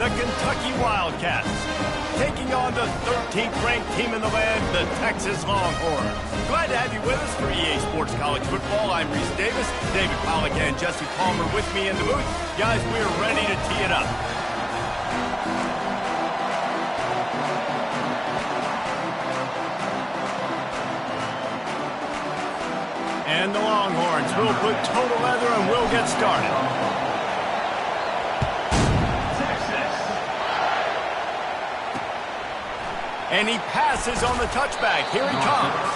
The Kentucky Wildcats, taking on the 13th ranked team in the land, the Texas Longhorn. Glad to have you with us for EA Sports College Football. I'm Reese Davis, David Pollack and Jesse Palmer with me in the booth. Guys, we are ready to tee it up. And the Longhorns will put total leather and we'll get started. And he passes on the touchback. Here he comes.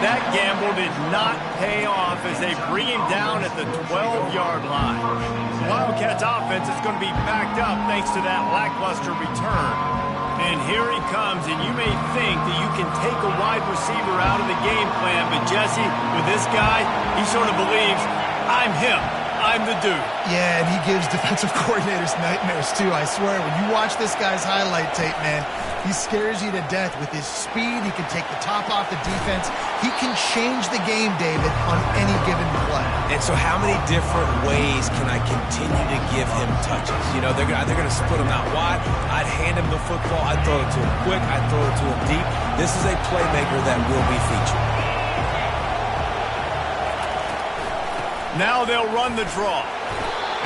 That gamble did not pay off as they bring him down at the 12-yard line. Wildcats offense is going to be backed up thanks to that lackluster return. And here he comes, and you may think that you can take a wide receiver out of the game plan, but Jesse, with this guy, he sort of believes, I'm him. I'm the dude. Yeah, and he gives defensive coordinators nightmares, too. I swear, when you watch this guy's highlight tape, man, he scares you to death with his speed. He can take the top off the defense. He can change the game, David, on any given play. And so how many different ways can I continue to give him touches? You know, they're going to split him out wide. I'd hand him the football. I'd throw it to him quick. I'd throw it to him deep. This is a playmaker that will be featured. Now they'll run the draw.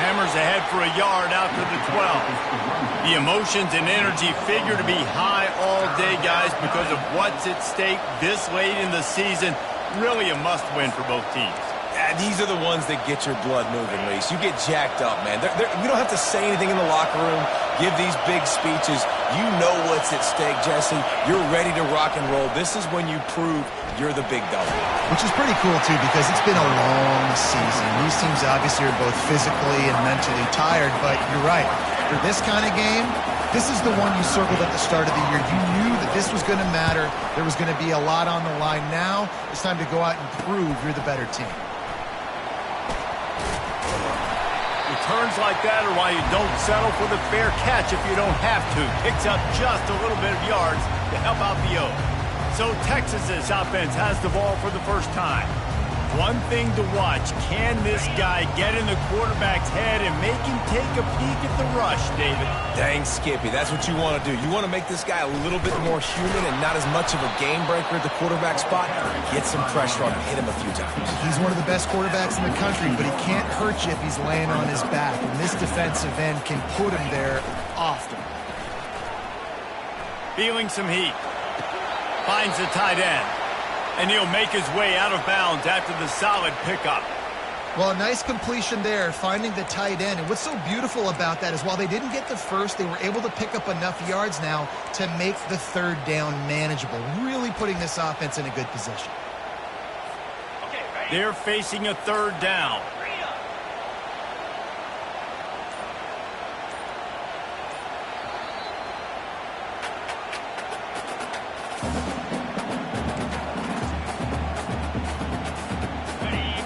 Hammers ahead for a yard out to the 12. The emotions and energy figure to be high all day, guys, because of what's at stake this late in the season. Really a must-win for both teams. These are the ones that get your blood moving, Reese. You get jacked up, man. You don't have to say anything in the locker room, give these big speeches. You know what's at stake, Jesse. You're ready to rock and roll. This is when you prove you're the big dog. Which is pretty cool, too, because it's been a long season. These teams obviously are both physically and mentally tired, but you're right. For this kind of game, this is the one you circled at the start of the year. You knew that this was going to matter. There was going to be a lot on the line. Now it's time to go out and prove you're the better team. Returns like that are why you don't settle for the fair catch if you don't have to. Picks up just a little bit of yards to help out the O. So Texas's offense has the ball for the first time. One thing to watch, can this guy get in the quarterback's head and make him take a peek at the rush, David? Dang, Skippy, that's what you want to do. You want to make this guy a little bit more human and not as much of a game breaker at the quarterback spot. Get some pressure on him, hit him a few times. He's one of the best quarterbacks in the country, but he can't hurt you if he's laying on his back, and this defensive end can put him there often. Feeling some heat. Finds the tight end. And he'll make his way out of bounds after the solid pickup. Well, a nice completion there, finding the tight end. And what's so beautiful about that is while they didn't get the first, they were able to pick up enough yards now to make the third down manageable, really putting this offense in a good position. They're facing a third down.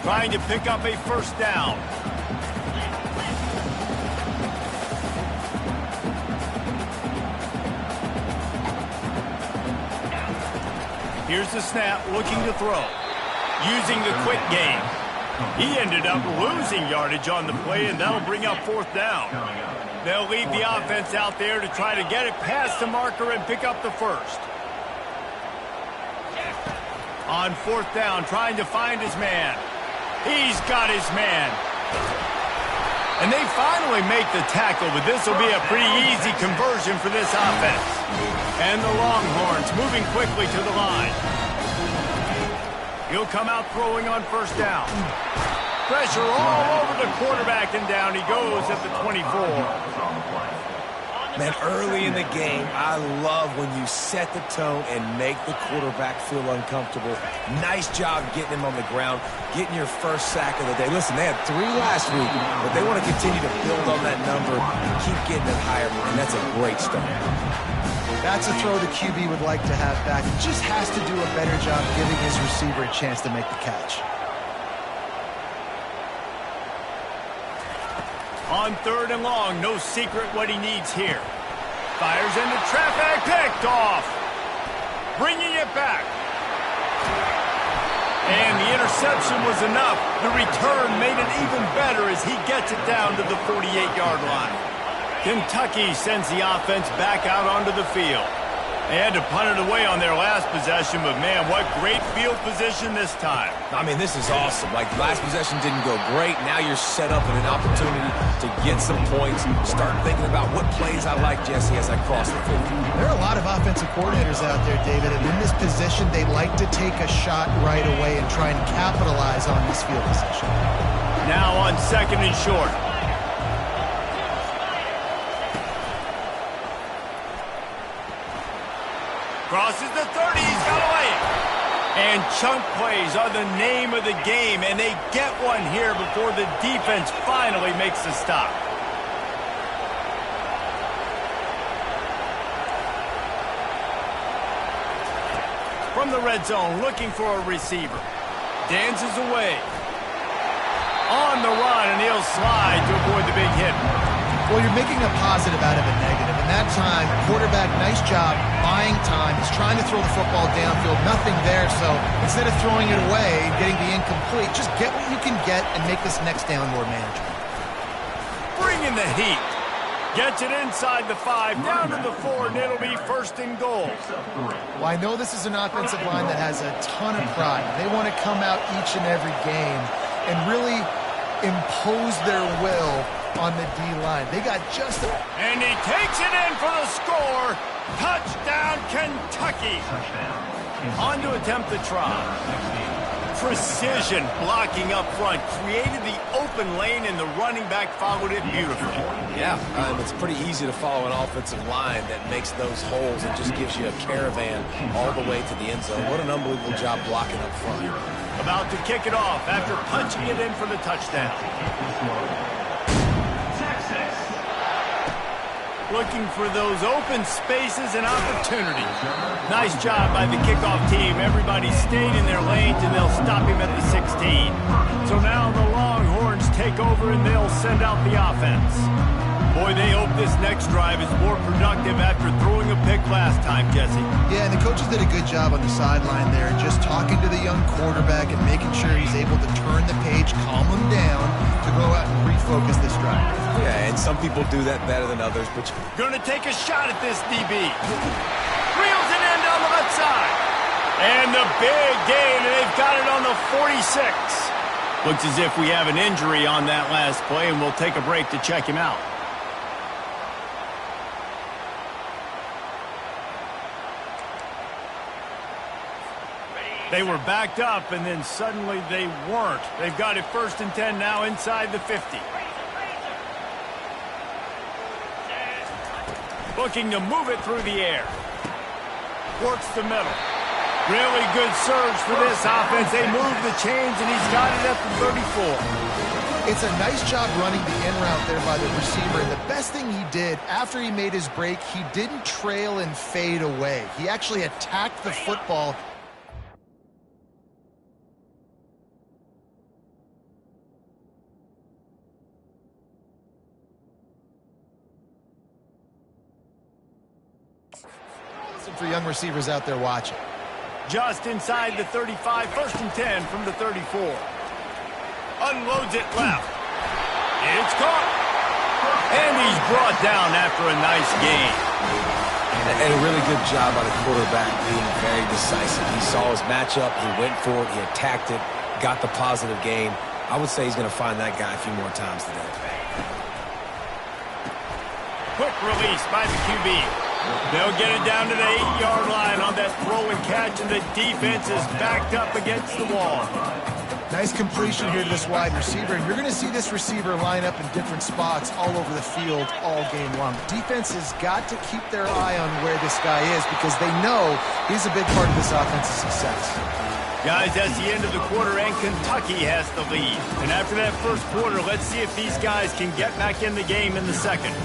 Trying to pick up a first down. Here's the snap, looking to throw. Using the quick game. He ended up losing yardage on the play, and that'll bring up fourth down. They'll leave the offense out there to try to get it past the marker and pick up the first. On fourth down, trying to find his man. He's got his man. And they finally make the tackle, but this will be a pretty easy conversion for this offense. And the Longhorns moving quickly to the line. He'll come out throwing on first down. Pressure all over the quarterback, and down he goes at the 24. Man, early in the game, I love when you set the tone and make the quarterback feel uncomfortable. Nice job getting him on the ground, getting your first sack of the day. Listen, they had 3 last week, but they want to continue to build on that number and keep getting it higher, and that's a great start. That's a throw the QB would like to have back. He just has to do a better job giving his receiver a chance to make the catch. On third and long, no secret what he needs here. Fires into traffic, picked off. Bringing it back. And the interception was enough. The return made it even better as he gets it down to the 48-yard line. Kentucky sends the offense back out onto the field. They had to punt it away on their last possession, but, man, what great field position this time. I mean, this is awesome. Like, last possession didn't go great. Now you're set up in an opportunity to get some points. Start thinking about what plays I like, Jesse, as I cross the field. There are a lot of offensive coordinators out there, David, and in this position, they like to take a shot right away and try and capitalize on this field position. Now on 2nd and short. Crosses the 30, he's got away. And chunk plays are the name of the game, and they get one here before the defense finally makes the stop. From the red zone, looking for a receiver. Dances away. On the run, and he'll slide to avoid the big hit. Well, you're making a positive out of a negative. And that time, quarterback, nice job, buying time. He's trying to throw the football downfield. Nothing there, so instead of throwing it away and getting the incomplete, just get what you can get and make this next down more manageable. Bring in the heat. Gets it inside the 5, down to the 4, and it'll be 1st and goal. Well, I know this is an offensive line that has a ton of pride. They want to come out each and every game and really impose their will on the D-line. They got just a... And he takes it in for the score. Touchdown, Kentucky. On to attempt the try. Precision blocking up front. Created the open lane, and the running back followed it beautifully. Yeah, it's pretty easy to follow an offensive line that makes those holes and just gives you a caravan all the way to the end zone. What an unbelievable job blocking up front. About to kick it off after punching it in for the touchdown. Looking for those open spaces and opportunities. Nice job by the kickoff team. Everybody stayed in their lanes, and they'll stop him at the 16. So now the Longhorns take over, and they'll send out the offense. Boy, they hope this next drive is more productive after throwing a pick last time, Jesse. Yeah, and the coaches did a good job on the sideline there, just talking to the young quarterback and making sure he's able to turn the page, calm him down, to go out and refocus this drive. Yeah, and some people do that better than others, but... Gonna take a shot at this DB. Reels it in down the left side. And the big gain, and they've got it on the 46. Looks as if we have an injury on that last play, and we'll take a break to check him out. They were backed up, and then suddenly they weren't. They've got it 1st and 10 now inside the 50. Looking to move it through the air. Works the middle. Really good surge for this offense. They move the chains, and he's got it at the 34. It's a nice job running the in route there by the receiver, and the best thing he did after he made his break, he didn't trail and fade away. He actually attacked the football. For young receivers out there watching. Just inside the 35, 1st and 10 from the 34. Unloads it left. It's caught. And he's brought down after a nice gain. And a really good job by the quarterback being very decisive. He saw his matchup, he went for it, he attacked it, got the positive gain. I would say he's going to find that guy a few more times today. Quick release by the QB. They'll get it down to the 8-yard line on that throw and catch, and the defense is backed up against the wall. Nice completion here to this wide receiver, and you're going to see this receiver line up in different spots all over the field all game long. Defense has got to keep their eye on where this guy is because they know he's a big part of this offense's success. Guys, that's the end of the quarter, and Kentucky has the lead. And after that first quarter, let's see if these guys can get back in the game in the second.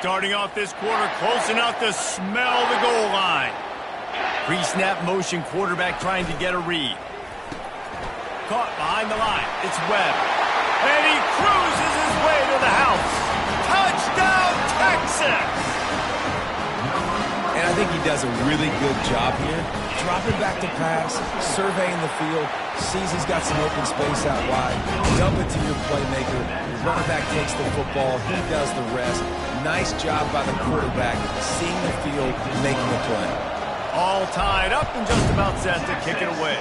Starting off this quarter, close enough to smell the goal line. Pre-snap motion, quarterback trying to get a read. Caught behind the line. It's Webb. And he cruises his way to the house. Touchdown, Texas! And I think he does a really good job here. Dropping back to pass, surveying the field, sees he's got some open space out wide. Dump it to your playmaker. The running back takes the football. He does the rest. Nice job by the quarterback, seeing the field, making the play. All tied up and just about set to kick it away.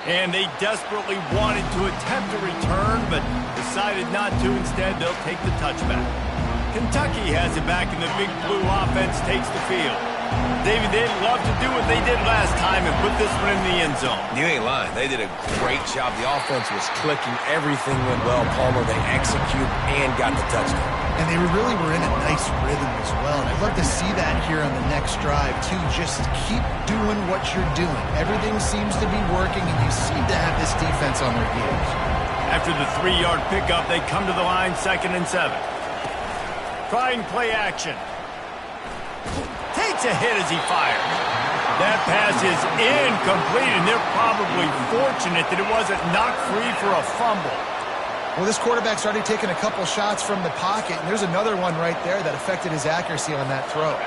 And they desperately wanted to attempt a return, but decided not to. Instead, they'll take the touchback. Kentucky has it back, and the Big Blue offense takes the field. David, they'd love to do what they did last time and put this one in the end zone. You ain't lying. They did a great job. The offense was clicking. Everything went well. Palmer, they executed and got the touchdown. And they really were in a nice rhythm as well. And I'd love to see that here on the next drive, too. Just keep doing what you're doing. Everything seems to be working, and you seem to have this defense on their heels. After the 3-yard pickup, they come to the line, 2nd and 7. Trying play action. Takes a hit as he fires. That pass is incomplete, and they're probably fortunate that it wasn't knocked free for a fumble. Well, this quarterback's already taken a couple shots from the pocket, and there's another one right there that affected his accuracy on that throw.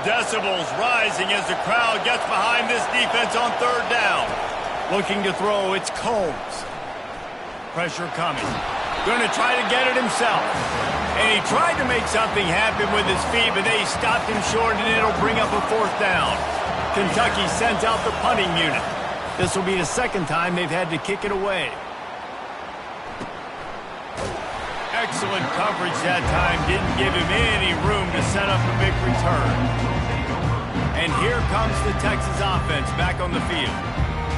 Decibels rising as the crowd gets behind this defense on 3rd down. Looking to throw, it's Combs. Pressure coming. Going to try to get it himself. And he tried to make something happen with his feet, but they stopped him short, and it'll bring up a 4th down. Kentucky sends out the punting unit. This will be the 2nd time they've had to kick it away. Excellent coverage that time. Didn't give him any room to set up a big return. And here comes the Texas offense back on the field.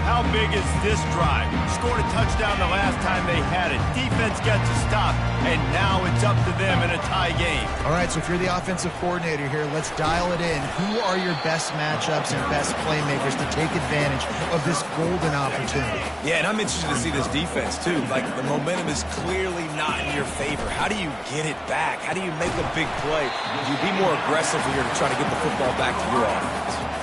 How big is this drive? Scored a touchdown the last time they had it. Defense gets a stop, and now it's up to them in a tie game. All right, so if you're the offensive coordinator here, let's dial it in. Who are your best matchups and best playmakers to take advantage of this golden opportunity? Yeah, and I'm interested to see this defense, too. Like, the momentum is clearly not in your favor. How do you get it back? How do you make a big play? You be more aggressive here to try to get the football back to your offense.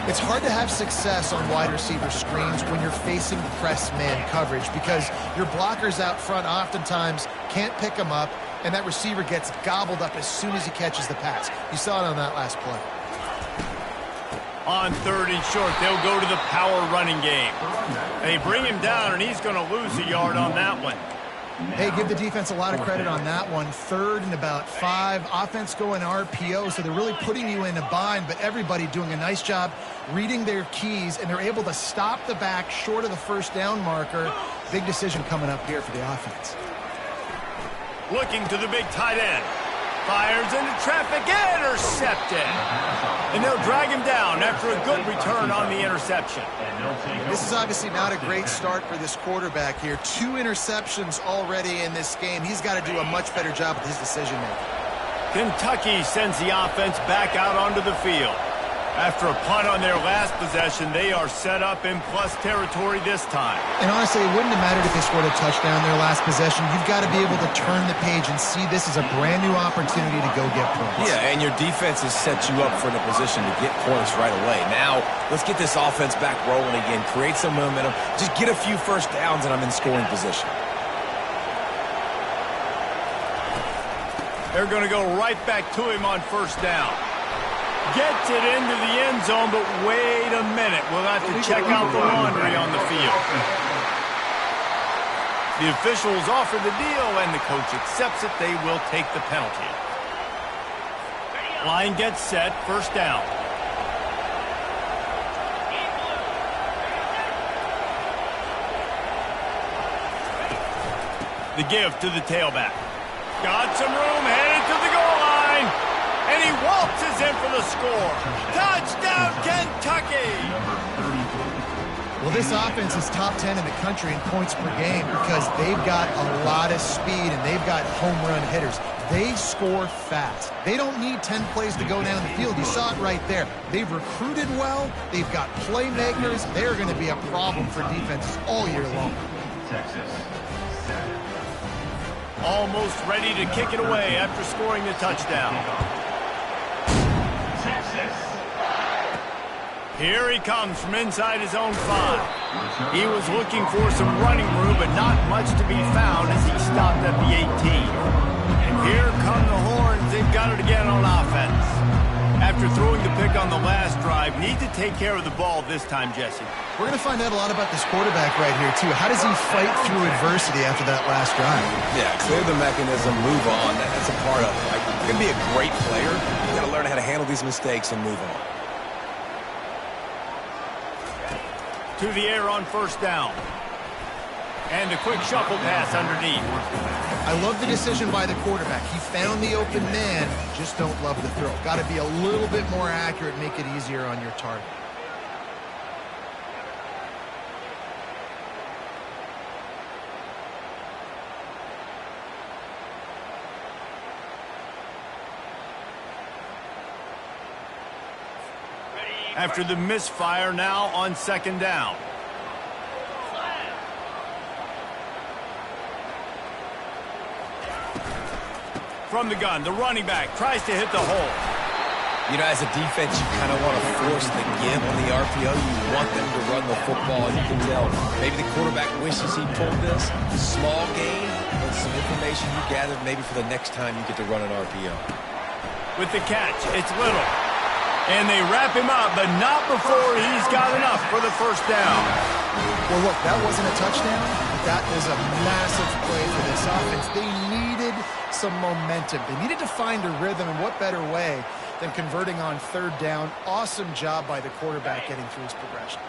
It's hard to have success on wide receiver screens when you're facing press man coverage because your blockers out front oftentimes can't pick them up, and that receiver gets gobbled up as soon as he catches the pass. You saw it on that last play. On 3rd and short, they'll go to the power running game. They bring him down, and he's going to lose a yard on that one. Hey, give the defense a lot of credit on that one. 3rd and about 5. Offense going RPO, so they're really putting you in a bind, but everybody doing a nice job reading their keys, and they're able to stop the back short of the 1st down marker. Big decision coming up here for the offense. Looking to the big tight end. Fires into traffic, intercepted. And they'll drag him down after a good return on the interception. This is obviously not a great start for this quarterback here. 2 interceptions already in this game. He's got to do a much better job with his decision-making. Kentucky sends the offense back out onto the field. After a punt on their last possession, they are set up in plus territory this time. And honestly, it wouldn't have mattered if they scored a touchdown their last possession. You've got to be able to turn the page and see this as a brand new opportunity to go get points. Yeah, and your defense has set you up for the position to get points right away. Now, let's get this offense back rolling again, create some momentum, just get a few 1st downs, and I'm in scoring position. They're going to go right back to him on 1st down. Gets it into the end zone, but wait a minute. We'll have to check out the laundry on the field. The officials offer the deal, and the coach accepts it. They will take the penalty. Line gets set, 1st down. The give to the tailback. Got some room, headed to the goal line. And he waltzes in for the score. Touchdown, Kentucky! Well, this offense is top 10 in the country in points per game because they've got a lot of speed and they've got home run hitters. They score fast. They don't need 10 plays to go down the field. You saw it right there. They've recruited well. They've got playmakers. They're going to be a problem for defenses all year long. Almost ready to kick it away after scoring the touchdown. Here he comes from inside his own 5. He was looking for some running room, but not much to be found as he stopped at the 18. And here come the Horns. They've got it again on offense. After throwing the pick on the last drive, need to take care of the ball this time, Jesse. We're going to find out a lot about this quarterback right here, too. How does he fight through adversity after that last drive? Yeah, clear the mechanism, move on. That's a part of it. Like, you're going to be a great player. You got to learn how to handle these mistakes and move on. To the air on first down. And a quick shuffle pass underneath. I love the decision by the quarterback. He found the open man, just don't love the throw. Got to be a little bit more accurate, make it easier on your target. After the misfire, now on second down. From the gun, the running back tries to hit the hole. You know, as a defense, you kind of want to force the give on the RPO. You want them to run the football. You can tell maybe the quarterback wishes he pulled this. Small gain, but some information you gathered maybe for the next time you get to run an RPO. With the catch, it's Little. And they wrap him up, but not before he's got enough for the first down. Well, look, that wasn't a touchdown, but that is a massive play for this offense. They needed some momentum. They needed to find a rhythm, and what better way than converting on third down. Awesome job by the quarterback getting through his progression.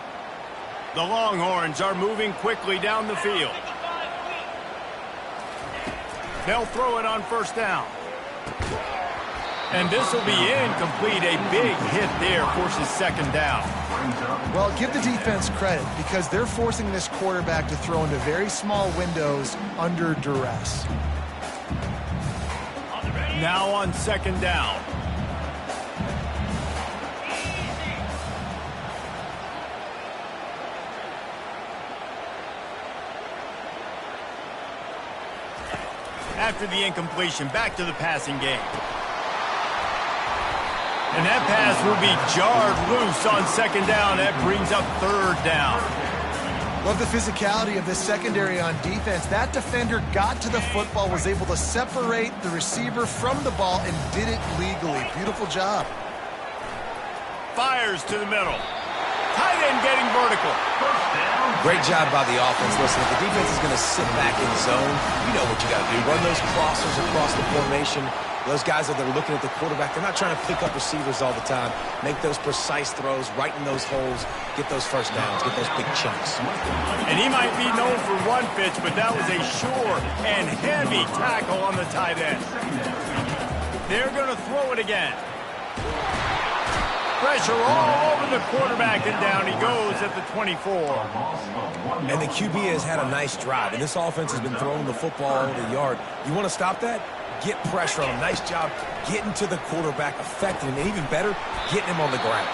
The Longhorns are moving quickly down the field. They'll throw it on first down. And this will be incomplete. A big hit there forces second down. Well, give the defense credit because they're forcing this quarterback to throw into very small windows under duress. Now on second down. After the incompletion, back to the passing game. And that pass will be jarred loose on second down. That brings up third down. Love the physicality of this secondary on defense. That defender got to the football, was able to separate the receiver from the ball, and did it legally. Beautiful job. Fires to the middle. Tight end getting vertical. Great job by the offense. Listen, if the defense is going to sit back in zone, you know what you got to do. Run those crossers across the formation. Those guys that are looking at the quarterback, they're not trying to pick up receivers all the time. Make those precise throws, right in those holes, get those first downs, get those big chunks. And he might be known for one pitch, but that was a sure and heavy tackle on the tight end. They're going to throw it again. Pressure all over the quarterback, and down he goes at the 24. And the QB has had a nice drive, and this offense has been throwing the football over the yard. You want to stop that? Get pressure on him. Nice job getting to the quarterback, affecting him, and even better, getting him on the ground.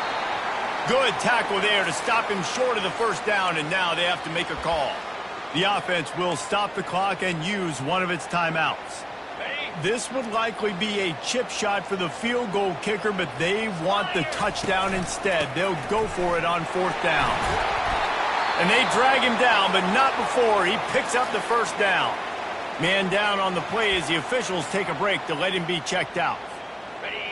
Good tackle there to stop him short of the first down, and now they have to make a call. The offense will stop the clock and use one of its timeouts. This would likely be a chip shot for the field goal kicker, but they want the touchdown instead. They'll go for it on fourth down. And they drag him down, but not before he picks up the first down. Man down on the play as the officials take a break to let him be checked out.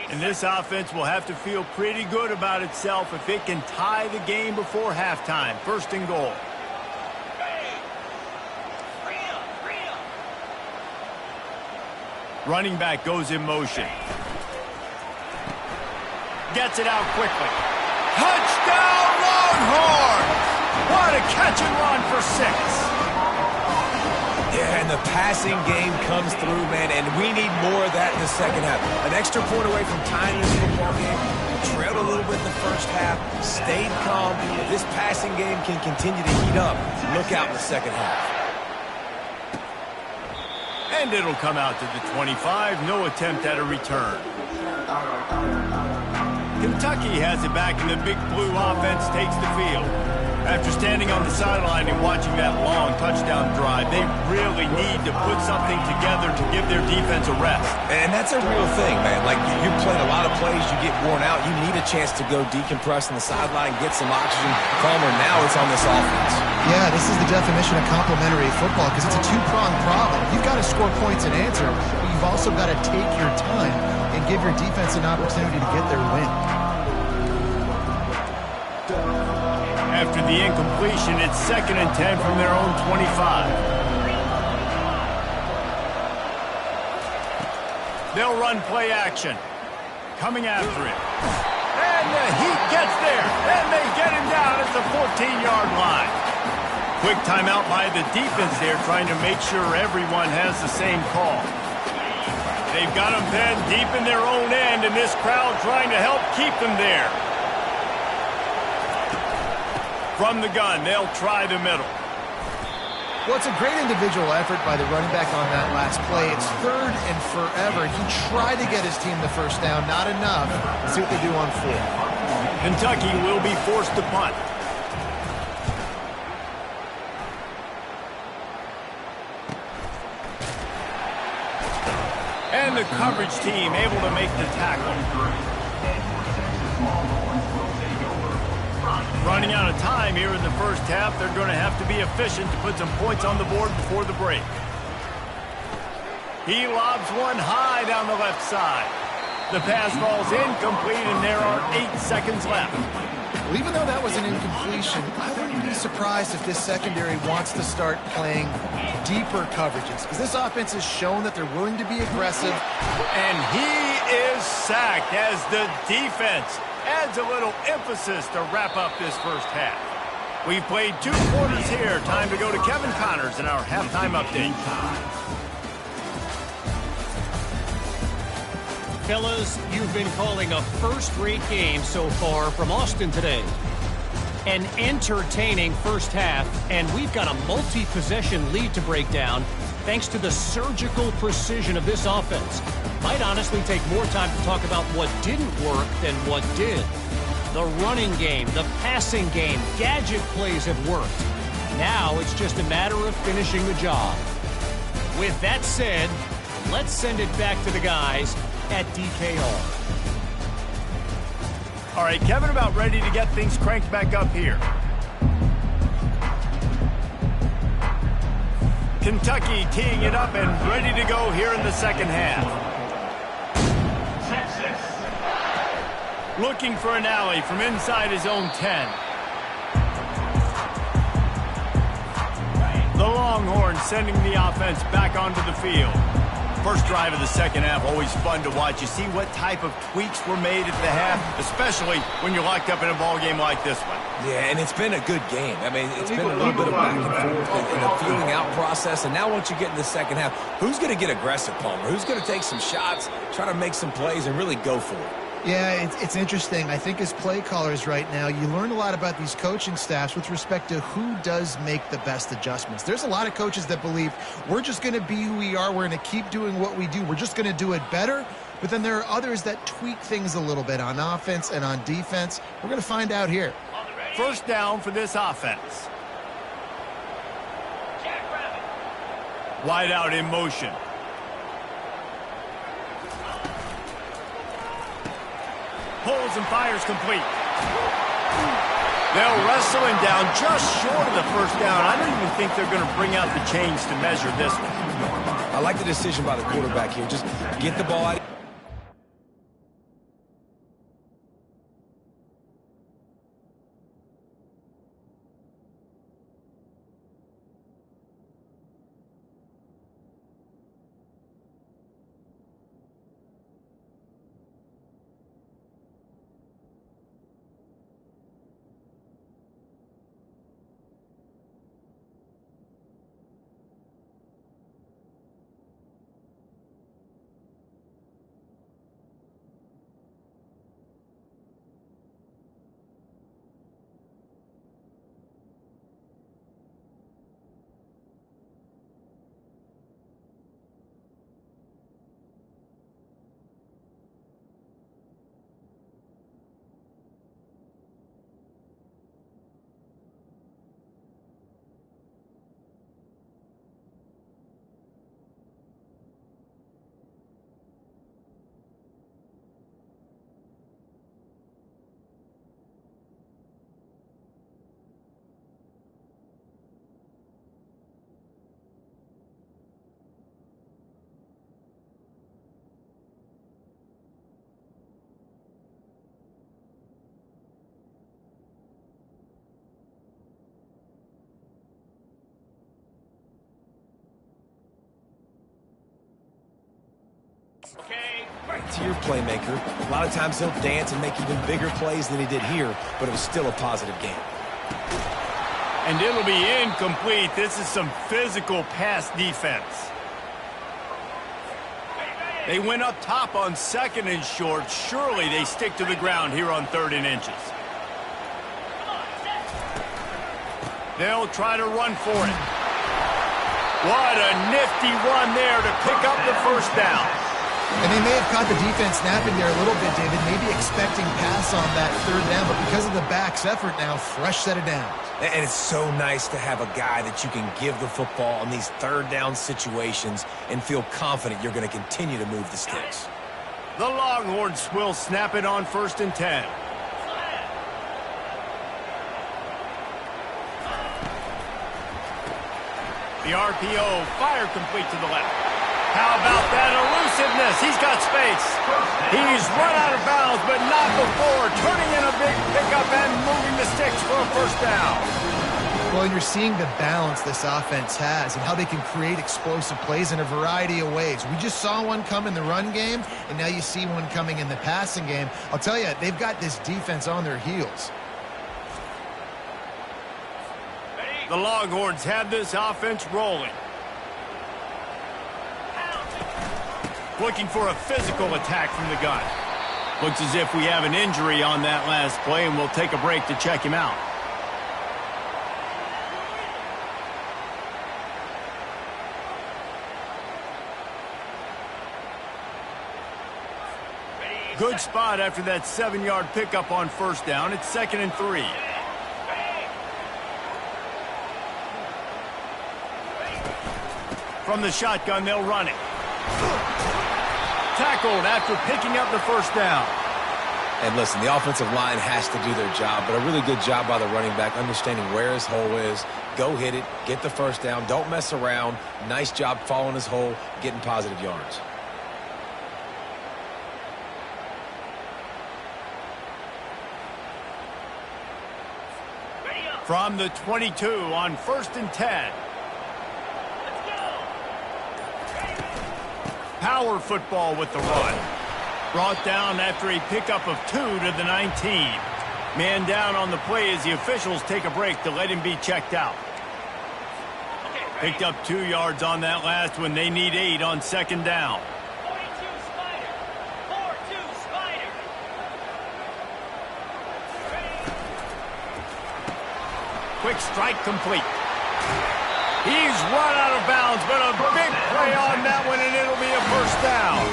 And this offense will have to feel pretty good about itself if it can tie the game before halftime. First and goal. Running back goes in motion. Gets it out quickly. Touchdown, Longhorns! What a catch and run for 6. Yeah, and the passing game comes through, man, and we need more of that in the second half. An extra point away from tying this football game. Trailed a little bit in the first half, stayed calm. If this passing game can continue to heat up, look out in the second half. And it'll come out to the 25. No attempt at a return. Kentucky has it back, and the Big Blue offense takes the field. After standing on the sideline and watching that long touchdown drive, they really need to put something together to give their defense a rest. And that's a real thing, man. Like, you're playing a lot of plays, you get worn out, you need a chance to go decompress on the sideline, get some oxygen. Calmer, now it's on this offense. Yeah, this is the definition of complementary football because it's a two-pronged problem. You've got to score points and answer, but you've also got to take your time and give your defense an opportunity to get their win. After the incompletion, it's 2nd and 10 from their own 25. They'll run play action. Coming after it. And the Heat gets there. And they get him down at the 14-yard line. Quick timeout by the defense there, trying to make sure everyone has the same call. They've got them pinned deep in their own end, and this crowd trying to help keep them there. From the gun, they'll try the middle. Well, it's a great individual effort by the running back on that last play. It's 3rd and forever. He tried to get his team the first down, not enough. Let's see what they do on 4th. Kentucky will be forced to punt. And the coverage team able to make the tackle. Running out of time here in the first half. They're going to have to be efficient to put some points on the board before the break. He lobs one high down the left side. The pass falls incomplete, and there are 8 seconds left. Well, even though that was an incompletion, I wouldn't be surprised if this secondary wants to start playing deeper coverages, because this offense has shown that they're willing to be aggressive. And he is sacked as the defense adds a little emphasis to wrap up this first half. We've played 2 quarters here. Time to go to Kevin Connors in our halftime update. Fellas, you've been calling a first-rate game so far from Austin today. An entertaining first half, and we've got a multi-possession lead to break down thanks to the surgical precision of this offense. Might honestly take more time to talk about what didn't work than what did. The running game, the passing game, gadget plays have worked. Now it's just a matter of finishing the job. With that said, let's send it back to the guys at DKR. All right, Kevin, about ready to get things cranked back up here. Kentucky teeing it up and ready to go here in the second half. Looking for an alley from inside his own 10. The Longhorns sending the offense back onto the field. First drive of the second half, always fun to watch. You see what type of tweaks were made at the half, especially when you're locked up in a ball game like this one. Yeah, and it's been a good game. I mean, it's been a little bit of back and forth and a feeling out process. And now once you get in the second half, who's going to get aggressive, Palmer? Who's going to take some shots, try to make some plays, and really go for it? Yeah, it's interesting. I think as play callers right now, you learn a lot about these coaching staffs with respect to who does make the best adjustments. There's a lot of coaches that believe we're just going to be who we are. We're going to keep doing what we do. We're just going to do it better. But then there are others that tweak things a little bit on offense and on defense. We're going to find out here. First down for this offense. Wide out in motion. Pulls and fires complete. They'll wrestle him down just short of the first down. I don't even think they're going to bring out the chains to measure this one. I like the decision by the quarterback here. Just get the ball out. To your playmaker, a lot of times he'll dance and make even bigger plays than he did here, but it was still a positive game. And it'll be incomplete. This is some physical pass defense. They went up top on 2nd and short. Surely they stick to the ground here on 3rd and inches. They'll try to run for it. What a nifty run there to pick up the first down. And they may have caught the defense snapping there a little bit, David, maybe expecting pass on that 3rd down, but because of the back's effort now, fresh set of downs. And it's so nice to have a guy that you can give the football on these 3rd down situations and feel confident you're going to continue to move the sticks. The Longhorns will snap it on 1st and 10. The RPO, fire complete to the left. How about that elusiveness? He's got space. He's run out of bounds, but not before. Turning in a big pickup and moving the sticks for a first down. Well, you're seeing the balance this offense has and how they can create explosive plays in a variety of ways. We just saw one come in the run game, and now you see one coming in the passing game. I'll tell you, they've got this defense on their heels. The Longhorns have this offense rolling. Looking for a physical attack from the gun. Looks as if we have an injury on that last play, and we'll take a break to check him out. Good spot after that 7-yard pickup on 1st down. It's 2nd and 3. From the shotgun, they'll run it. Tackled after picking up the first down. And listen, the offensive line has to do their job, but a really good job by the running back, understanding where his hole is. Go hit it, get the first down, don't mess around. Nice job following his hole, getting positive yards. From the 22 on 1st and 10. Power football with the run. Brought down after a pickup of 2 to the 19. Man down on the play as the officials take a break to let him be checked out. Picked up 2 yards on that last one. They need 8 on 2nd down. Quick strike complete. He's run out of bounds, but a big play on that one, and it'll be a first down.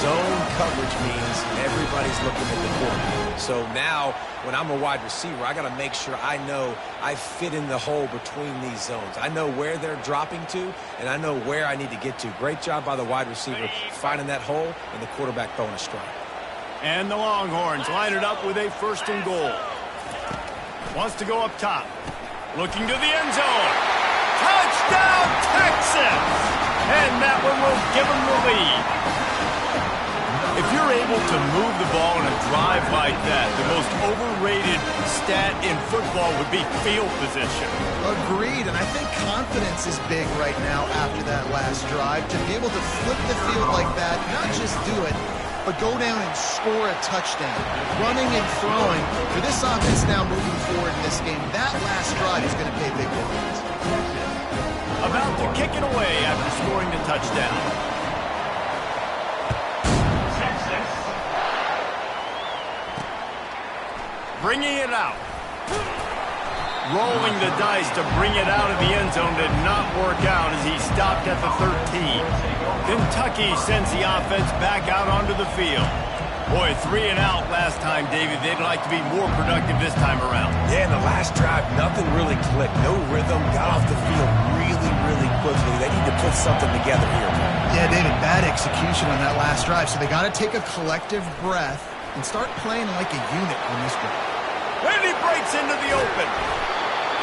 Zone coverage means everybody's looking at the quarterback. So now, when I'm a wide receiver, I got to make sure I know I fit in the hole between these zones. I know where they're dropping to, and I know where I need to get to. Great job by the wide receiver finding that hole, and the quarterback throwing a strike. And the Longhorns line it up with a 1st and goal. Wants to go up top. Looking to the end zone. Touchdown, Texas! And that one will give them the lead. If you're able to move the ball in a drive like that, the most overrated stat in football would be field position. Agreed, and I think confidence is big right now after that last drive. To be able to flip the field like that, not just do it, but go down and score a touchdown. Running and throwing. For this offense now moving forward in this game, that last drive is going to pay big dividends. About to kick it away after scoring the touchdown. Bringing it out. Rolling the dice to bring it out of the end zone did not work out as he stopped at the 13. Kentucky sends the offense back out onto the field. Boy, 3 and out last time, David. They'd like to be more productive this time around. Yeah, in the last drive, nothing really clicked. No rhythm, got off the field really quickly. They need to put something together here. Yeah, David, bad execution on that last drive, so they got to take a collective breath and start playing like a unit on this drive. And he breaks into the open.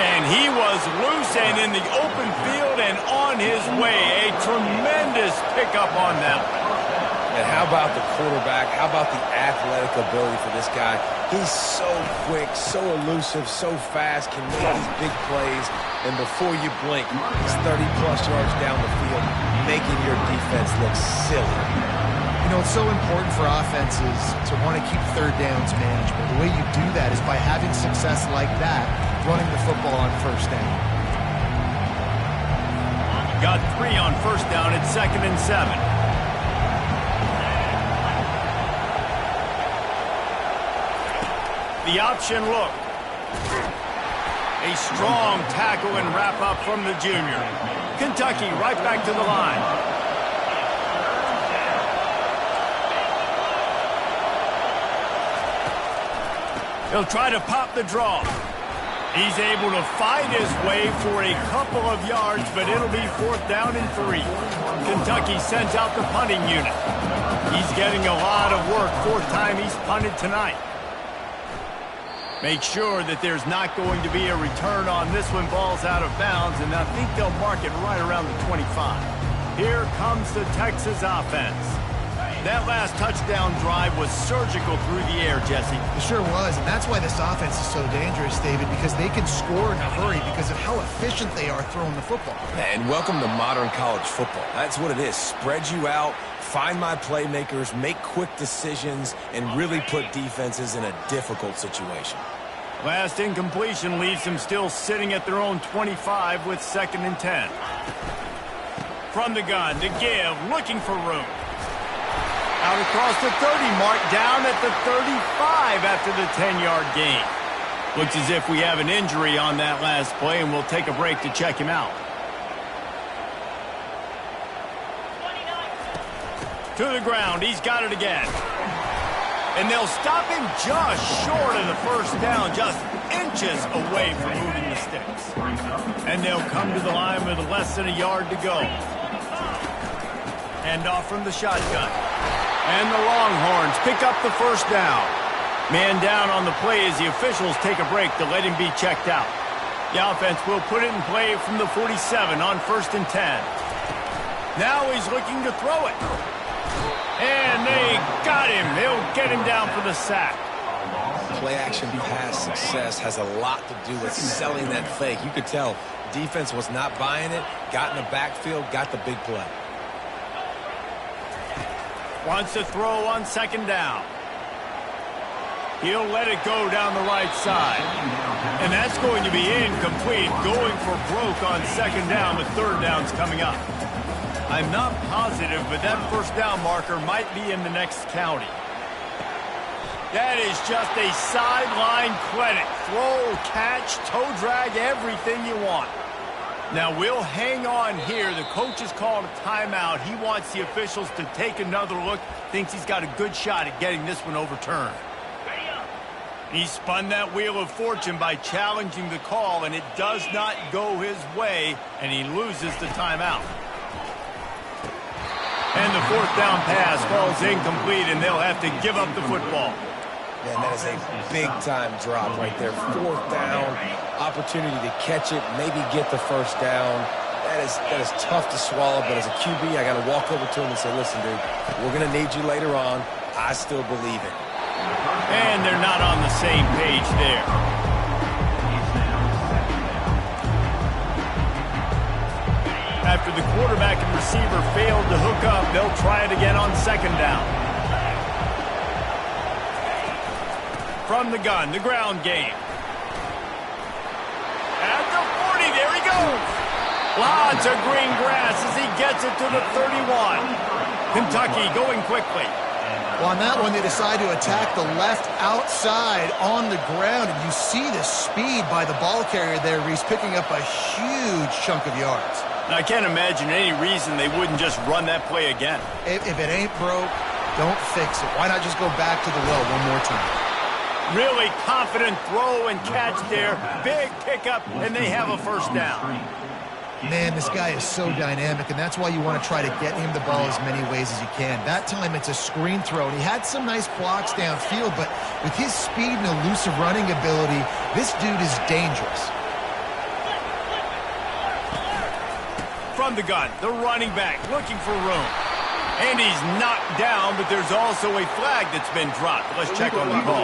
And he was loose and in the open field and on his way. A tremendous pickup on that one. And how about the quarterback? How about the athletic ability for this guy? He's so quick, so elusive, so fast, can make these big plays. And before you blink, he's 30-plus yards down the field, making your defense look silly. You know, it's so important for offenses to want to keep third downs managed, but the way you do that is by having success like that, running the football on first down. Got 3 on first down at 2nd and 7. The option look. A strong tackle and wrap up from the junior. Kentucky right back to the line. He'll try to pop the draw. He's able to fight his way for a couple of yards, but it'll be 4th down and 3. Kentucky sends out the punting unit. He's getting a lot of work. 4th time he's punted tonight. Make sure that there's not going to be a return on this when ball's out of bounds, and I think they'll mark it right around the 25. Here comes the Texas offense. That last touchdown drive was surgical through the air, Jesse. It sure was, and that's why this offense is so dangerous, David, because they can score in a hurry because of how efficient they are throwing the football. And welcome to modern college football. That's what it is. Spread you out, find my playmakers, make quick decisions, and really put defenses in a difficult situation. Last incompletion leaves them still sitting at their own 25 with 2nd and 10. From the gun to give, looking for room. Out across the 30 mark, down at the 35 after the 10-yard gain. Looks as if we have an injury on that last play, and we'll take a break to check him out. To the ground, he's got it again. And they'll stop him just short of the first down, just inches away from moving the sticks. And they'll come to the line with less than a yard to go. Hand off from the shotgun. And the Longhorns pick up the first down. Man down on the play as the officials take a break to let him be checked out. The offense will put it in play from the 47 on 1st and 10. Now he's looking to throw it. And they got him. They'll get him down for the sack. Play-action pass success has a lot to do with selling that fake. You could tell defense was not buying it, got in the backfield, got the big play. Wants to throw on 2nd down. He'll let it go down the right side. And that's going to be incomplete, going for broke on 2nd down. The 3rd down's coming up. I'm not positive, but that first down marker might be in the next county. That is just a sideline clinic. Throw, catch, toe drag, everything you want. Now, we'll hang on here. The coach has called a timeout. He wants the officials to take another look. Thinks he's got a good shot at getting this one overturned. He spun that wheel of fortune by challenging the call, and it does not go his way, and he loses the timeout. And the 4th down pass falls incomplete, and they'll have to give up the football. Man, that is a big-time drop right there. 4th down, opportunity to catch it, maybe get the first down. That is tough to swallow, but as a QB, I got to walk over to him and say, listen, dude, we're going to need you later on. I still believe it. And they're not on the same page there. After the quarterback and receiver failed to hook up, they'll try it again on 2nd down. From the gun, the ground game. At the 40, there he goes. Lots of green grass as he gets it to the 31. Kentucky going quickly. Well, on that one, they decide to attack the left outside on the ground, and you see the speed by the ball carrier there. He's picking up a huge chunk of yards. I can't imagine any reason they wouldn't just run that play again. If it ain't broke, don't fix it. Why not just go back to the well one more time? Really confident throw and catch there. Big pickup, and they have a first down. Man, this guy is so dynamic, and that's why you want to try to get him the ball as many ways as you can. That time, it's a screen throw, and he had some nice blocks downfield, but with his speed and elusive running ability, this dude is dangerous. From the gun, the running back looking for room. And he's knocked down, but there's also a flag that's been dropped. Let's check on the call.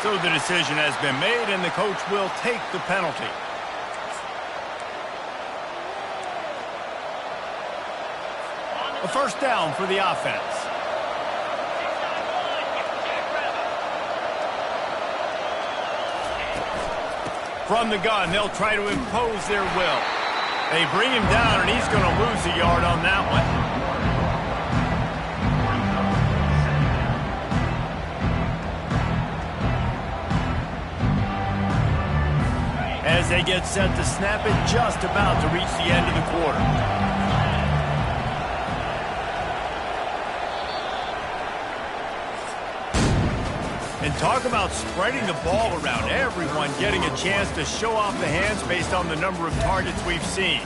So the decision has been made, and the coach will take the penalty. A first down for the offense. From the gun, they'll try to impose their will. They bring him down, and he's going to lose a yard on that one. As they get set to snap it, just about to reach the end of the quarter. And talk about spreading the ball around. Everyone getting a chance to show off the hands based on the number of targets we've seen.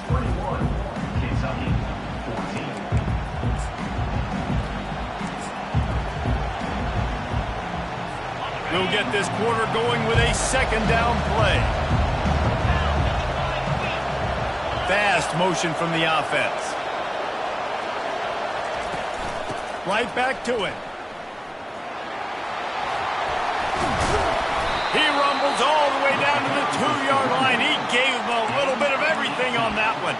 We'll get this quarter going with a second down play. Fast motion from the offense. Right back to it. He rumbles all the way down to the 2-yard line. He gave him a little bit of everything on that one.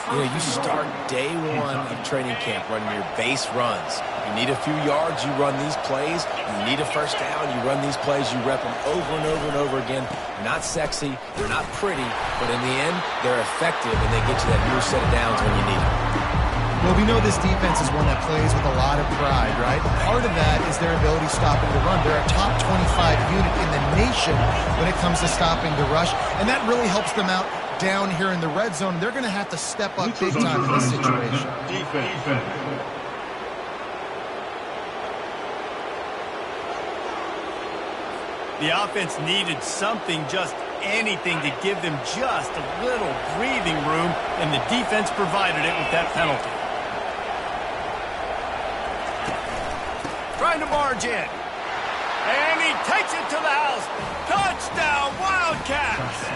You know, you start day one of training camp running your base runs. You need a few yards, you run these plays. You need a first down, you run these plays. You rep them over and over and over again. They're not sexy, they're not pretty, but in the end, they're effective, and they get you that new set of downs when you need them. Well, we know this defense is one that plays with a lot of pride, right? Part of that is their ability stopping the run. They're a top 25 unit in the nation when it comes to stopping the rush, and that really helps them out down here in the red zone. They're going to have to step up big time in this situation. Defense. The offense needed something, just anything, to give them just a little breathing room, and the defense provided it with that penalty. Trying to barge in. And he takes it to the house. Touchdown, Wildcats!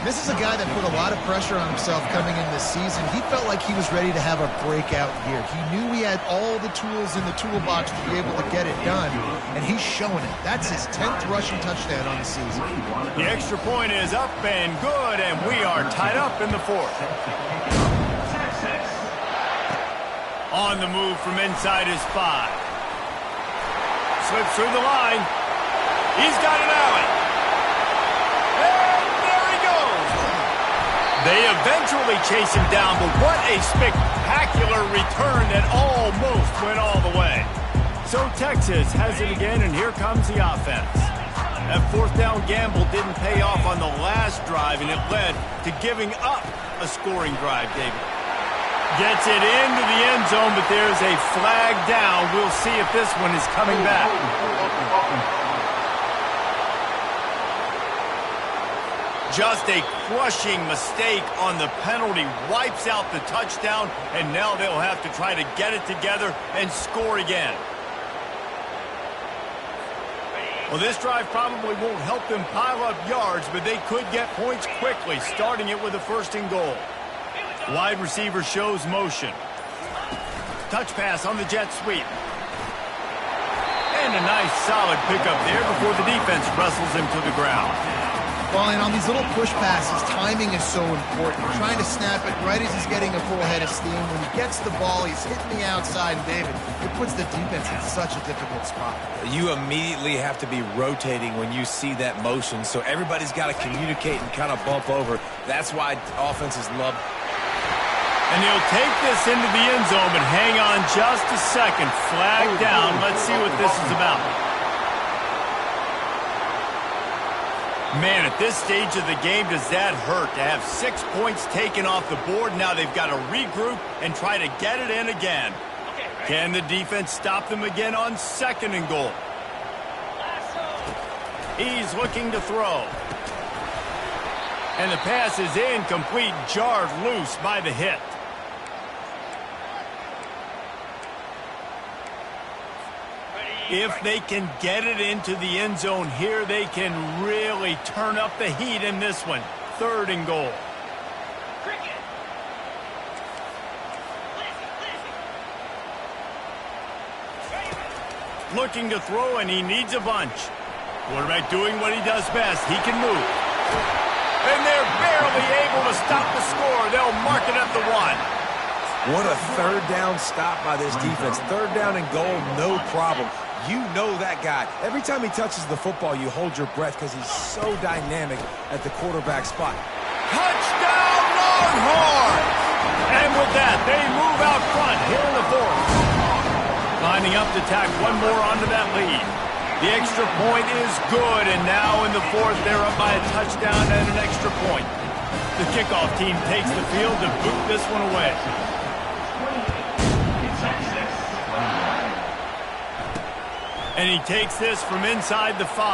This is a guy that put a lot of pressure on himself coming in this season. He felt like he was ready to have a breakout year. He knew he had all the tools in the toolbox to be able to get it done, and he's showing it. That's his 10th rushing touchdown on the season. The extra point is up and good, and we are tied up in the fourth. On the move from inside his 5. Slips through the line. He's got an alley. They eventually chase him down, but what a spectacular return that almost went all the way. So Texas has it again, and here comes the offense. That fourth down gamble didn't pay off on the last drive, and it led to giving up a scoring drive, David. Gets it into the end zone, but there's a flag down. We'll see if this one is coming back. Just a crushing mistake on the penalty wipes out the touchdown, and now they'll have to try to get it together and score again. Well, this drive probably won't help them pile up yards, but they could get points quickly, starting it with a first and goal. Wide receiver shows motion. Touch pass on the jet sweep. And a nice solid pickup there before the defense wrestles him to the ground. Well, and on these little push passes, timing is so important. Trying to snap it right as he's getting a full head of steam. When he gets the ball, he's hitting the outside, and David, it puts the defense in such a difficult spot. You immediately have to be rotating when you see that motion, so everybody's got to communicate and kind of bump over. That's why offenses love. And he'll take this into the end zone, but hang on just a second. Flag down. Let's see what this is about. Man, at this stage of the game, does that hurt to have 6 points taken off the board? Now they've got to regroup and try to get it in again. Can the defense stop them again on second and goal? He's looking to throw. And the pass is incomplete, jarred loose by the hit. If they can get it into the end zone here, they can really turn up the heat in this one. Third and goal. Looking to throw, and he needs a bunch. Quarterback doing what he does best. He can move. And they're barely able to stop the score. They'll mark it at the 1. What a third down stop by this defense. Third down and goal, no problem. You know that guy. Every time he touches the football, you hold your breath because he's so dynamic at the quarterback spot. Touchdown, Longhorn! And with that, they move out front here in the fourth. Lining up to tack one more onto that lead. The extra point is good, and now in the fourth, they're up by a touchdown and an extra point. The kickoff team takes the field to boot this one away. And he takes this from inside the 5.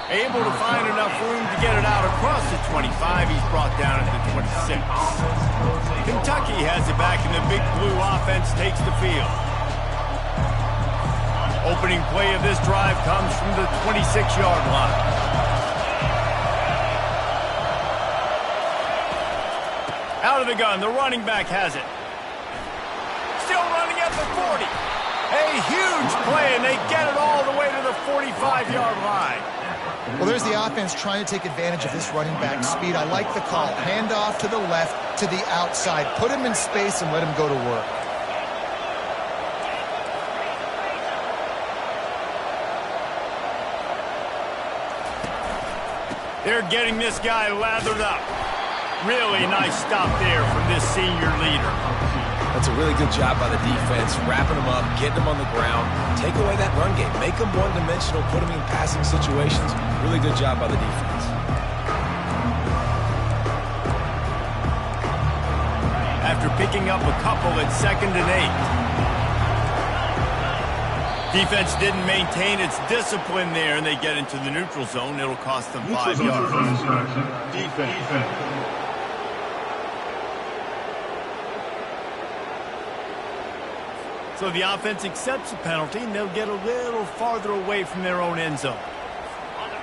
Able to find enough room to get it out across the 25. He's brought down at the 26. Kentucky has it back, and the Big Blue offense takes the field. Opening play of this drive comes from the 26-yard line. Out of the gun, the running back has it. Still running at the 40. A huge play, and they get it all the way to the 45-yard line. Well, there's the offense trying to take advantage of this running back speed. I like the call. Hand off to the left, to the outside. Put him in space and let him go to work. They're getting this guy lathered up. Really nice stop there from this senior leader. That's a really good job by the defense, wrapping them up, getting them on the ground. Take away that run game. Make them one-dimensional, put them in passing situations. Really good job by the defense. After picking up a couple at 2nd and 8. Defense didn't maintain its discipline there, and they get into the neutral zone. It'll cost them 5 yards. Defense. So the offense accepts the penalty, and they'll get a little farther away from their own end zone.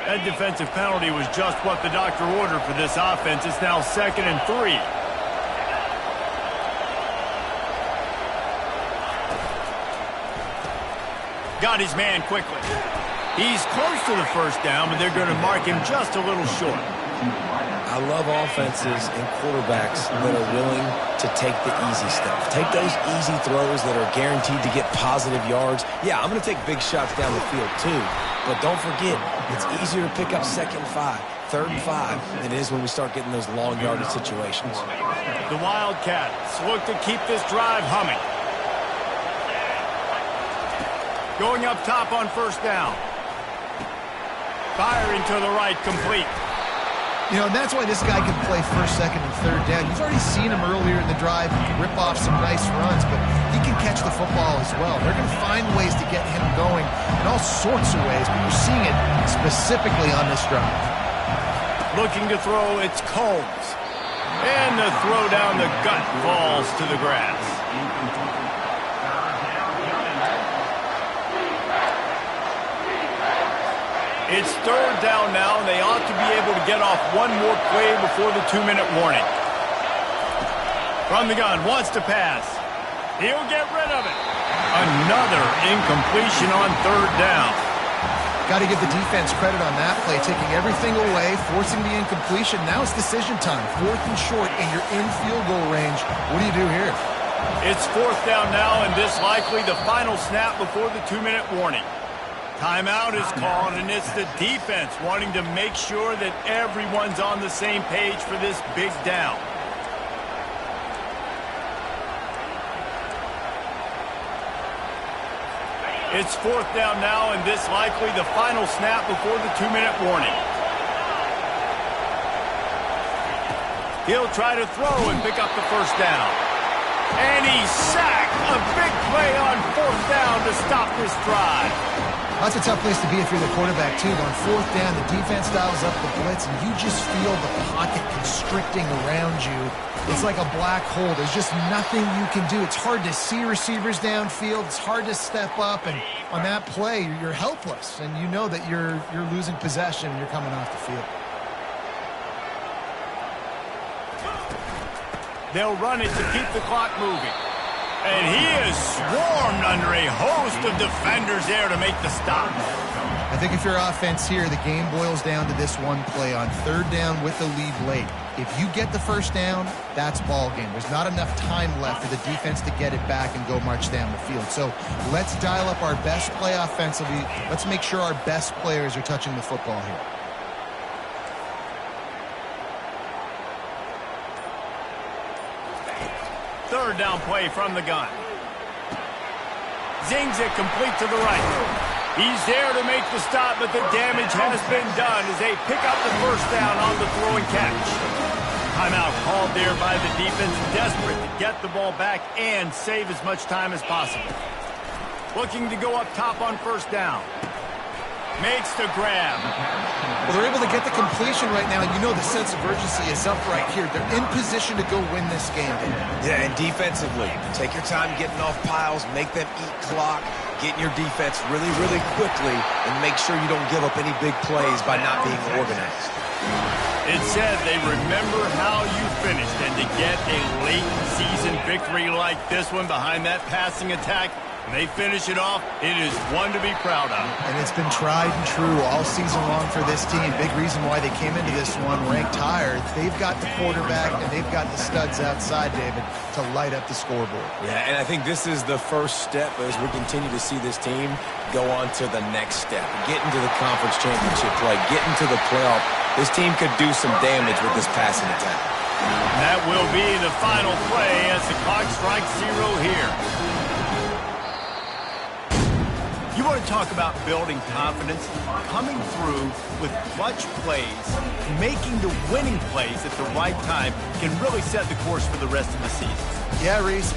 That defensive penalty was just what the doctor ordered for this offense. It's now 2nd and 3. Got his man quickly. He's close to the first down, but they're going to mark him just a little short. I love offenses and quarterbacks that are willing to take the easy stuff. Take those easy throws that are guaranteed to get positive yards. Yeah, I'm going to take big shots down the field too, but don't forget, it's easier to pick up 2nd and 5, 3rd and 5 than it is when we start getting those long yardage situations. The Wildcats look to keep this drive humming. Going up top on first down. Firing to the right, complete. You know, and that's why this guy can play 1st, 2nd, and 3rd down. You've already seen him earlier in the drive. He can rip off some nice runs, but he can catch the football as well. They're going to find ways to get him going in all sorts of ways, but you're seeing it specifically on this drive. Looking to throw, it's Combs. And the throw down the gut falls to the grass. It's 3rd down now, and they ought to be able to get off one more play before the 2-minute warning. From the gun, wants to pass. He'll get rid of it. Another incompletion on 3rd down. Got to give the defense credit on that play, taking everything away, forcing the incompletion. Now it's decision time. 4th and short, and you're in field goal range. What do you do here? It's 4th down now, and this likely the final snap before the 2-minute warning. Timeout is called, and it's the defense wanting to make sure that everyone's on the same page for this big down. It's 4th down now, and this likely the final snap before the 2-minute warning. He'll try to throw and pick up the first down. And he's sacked. A big play on 4th down to stop this drive. That's a tough place to be if you're the quarterback, too. On 4th down, the defense dials up the blitz, and you just feel the pocket constricting around you. It's like a black hole. There's just nothing you can do. It's hard to see receivers downfield. It's hard to step up, and on that play, you're helpless, and you know that you're losing possession and you're coming off the field. They'll run it to keep the clock moving. And he is swarmed under a host of defenders there to make the stop. I think if you're offense here, the game boils down to this one play on third down with the lead late. If you get the first down, that's ball game. There's not enough time left for the defense to get it back and go march down the field. So let's dial up our best play offensively. Let's make sure our best players are touching the football here. Third down play from the gun. Zings it complete to the right. He's there to make the stop, but the damage has been done as they pick up the first down on the throw and catch. Timeout called there by the defense, desperate to get the ball back and save as much time as possible. Looking to go up top on first down. Makes the grab. Well, they're able to get the completion right now, and you know the sense of urgency is up right here. They're in position to go win this game. Yeah, and defensively, take your time getting off piles, make them eat clock, get in your defense really, really quickly, and make sure you don't give up any big plays by not being organized. It said they remember how you finished, and to get a late season victory like this one behind that passing attack, and they finish it off, it is one to be proud of. And it's been tried and true all season long for this team. Big reason why they came into this one ranked higher. They've got the quarterback and they've got the studs outside, David, to light up the scoreboard. Yeah, and I think this is the first step as we continue to see this team go on to the next step. Get into the conference championship play, get into the playoff. This team could do some damage with this passing attack. That will be the final play as the clock strikes 0 here. You want to talk about building confidence? Coming through with clutch plays, making the winning plays at the right time can really set the course for the rest of the season. Yeah, Reese.